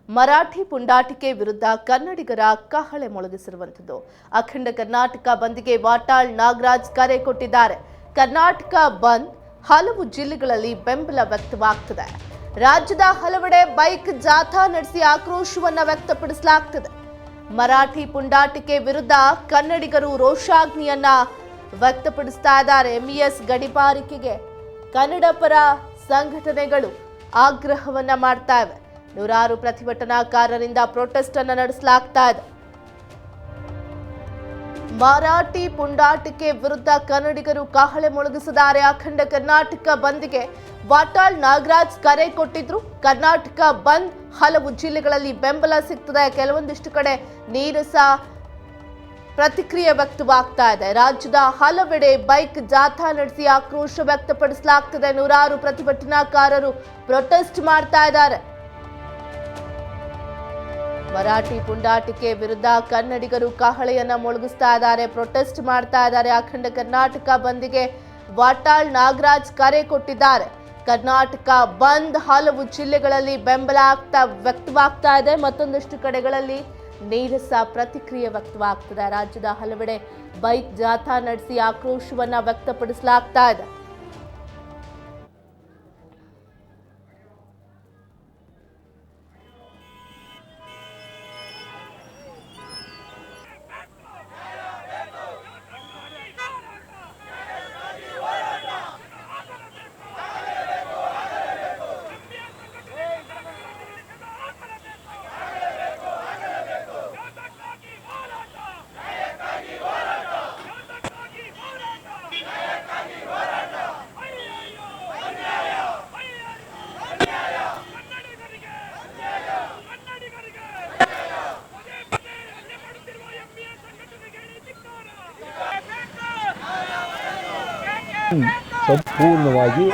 ಮರಾಠಿ ಪುಂಡಾಟಿಕೆ ವಿರುದ್ಧ ಕನ್ನಡಿಗರ ಕಹಳೆ ಮೊಳಗಿಸಿರುವಂಥದ್ದು. ಅಖಂಡ ಕರ್ನಾಟಕ ಬಂದ್ಗೆ ವಾಟಾಳ್ ನಾಗರಾಜ್ ಕರೆ ಕೊಟ್ಟಿದ್ದಾರೆ. ಕರ್ನಾಟಕ ಬಂದ್ ಹಲವು ಜಿಲ್ಲೆಗಳಲ್ಲಿ ಬೆಂಬಲ ವ್ಯಕ್ತವಾಗ್ತಿದೆ. ರಾಜ್ಯದ ಹಲವೆಡೆ ಬೈಕ್ ಜಾಥಾ ನಡೆಸಿ ಆಕ್ರೋಶವನ್ನ ವ್ಯಕ್ತಪಡಿಸಲಾಗ್ತಿದೆ. ಮರಾಠಿ ಪುಂಡಾಟಿಕೆ ವಿರುದ್ಧ ಕನ್ನಡಿಗರು ರೋಷಾಗ್ನಿಯನ್ನ ವ್ಯಕ್ತಪಡಿಸ್ತಾ ಇದ್ದಾರೆ. ಎಂಇಎಸ್ ಗಡಿಪಾರಿಕೆಗೆ ಕನ್ನಡ ಪರ ಸಂಘಟನೆಗಳು ಆಗ್ರಹವನ್ನ ಮಾಡ್ತಾ ಇವೆ. ನೂರಾರು ಪ್ರತಿಭಟನಾಕಾರರಿಂದ ಪ್ರೊಟೆಸ್ಟ್ ಅನ್ನು ನಡೆಸಲಾಗ್ತಾ ಇದೆ. ಮರಾಠಿ ಪುಂಡಾಟಿಕೆ ವಿರುದ್ಧ ಕನ್ನಡಿಗರು ಕಹಳೆ ಮೊಳಗಿಸಿದ್ದಾರೆ. ಅಖಂಡ ಕರ್ನಾಟಕ ಬಂದ್ಗೆ ವಾಟಾಳ್ ನಾಗರಾಜ್ ಕರೆ ಕೊಟ್ಟಿದ್ರು. ಕರ್ನಾಟಕ ಬಂದ್ ಹಲವು ಜಿಲ್ಲೆಗಳಲ್ಲಿ ಬೆಂಬಲ ಸಿಗ್ತದೆ. ಕೆಲವೊಂದಿಷ್ಟು ಕಡೆ ನೀರಸ ಪ್ರತಿಕ್ರಿಯೆ ವ್ಯಕ್ತವಾಗ್ತಾ ಇದೆ. ರಾಜ್ಯದ ಹಲವೆಡೆ ಬೈಕ್ ಜಾಥಾ ನಡೆಸಿ ಆಕ್ರೋಶ ವ್ಯಕ್ತಪಡಿಸಲಾಗ್ತದೆ. ನೂರಾರು ಪ್ರತಿಭಟನಾಕಾರರು ಪ್ರೊಟೆಸ್ಟ್ ಮಾಡ್ತಾ ಇದ್ದಾರೆ. ಮರಾಠಿ ಪುಂಡಾಟಿಕೆ ವಿರುದ್ಧ ಕನ್ನಡಿಗರು ಕಹಳೆಯನ್ನ ಮೊಳಗಿಸ್ತಾ ಇದ್ದಾರೆ, ಪ್ರೊಟೆಸ್ಟ್ ಮಾಡ್ತಾ ಇದ್ದಾರೆ. ಅಖಂಡ ಕರ್ನಾಟಕ ಬಂದ್ಗೆ ವಾಟಾಳ್ ನಾಗರಾಜ್ ಕರೆ ಕೊಟ್ಟಿದ್ದಾರೆ. ಕರ್ನಾಟಕ ಬಂದ್ ಹಲವು ಜಿಲ್ಲೆಗಳಲ್ಲಿ ಬೆಂಬಲ ವ್ಯಕ್ತವಾಗ್ತಾ ಇದೆ. ಮತ್ತೊಂದಷ್ಟು ಕಡೆಗಳಲ್ಲಿ ನೀರಸ ಪ್ರತಿಕ್ರಿಯೆ ವ್ಯಕ್ತವಾಗ್ತದೆ. ರಾಜ್ಯದ ಹಲವೆಡೆ ಬೈಕ್ ಜಾಥಾ ನಡೆಸಿ ಆಕ್ರೋಶವನ್ನ ವ್ಯಕ್ತಪಡಿಸಲಾಗ್ತಾ ಇದೆ. ಸಂಪೂರ್ಣವಾಗಿ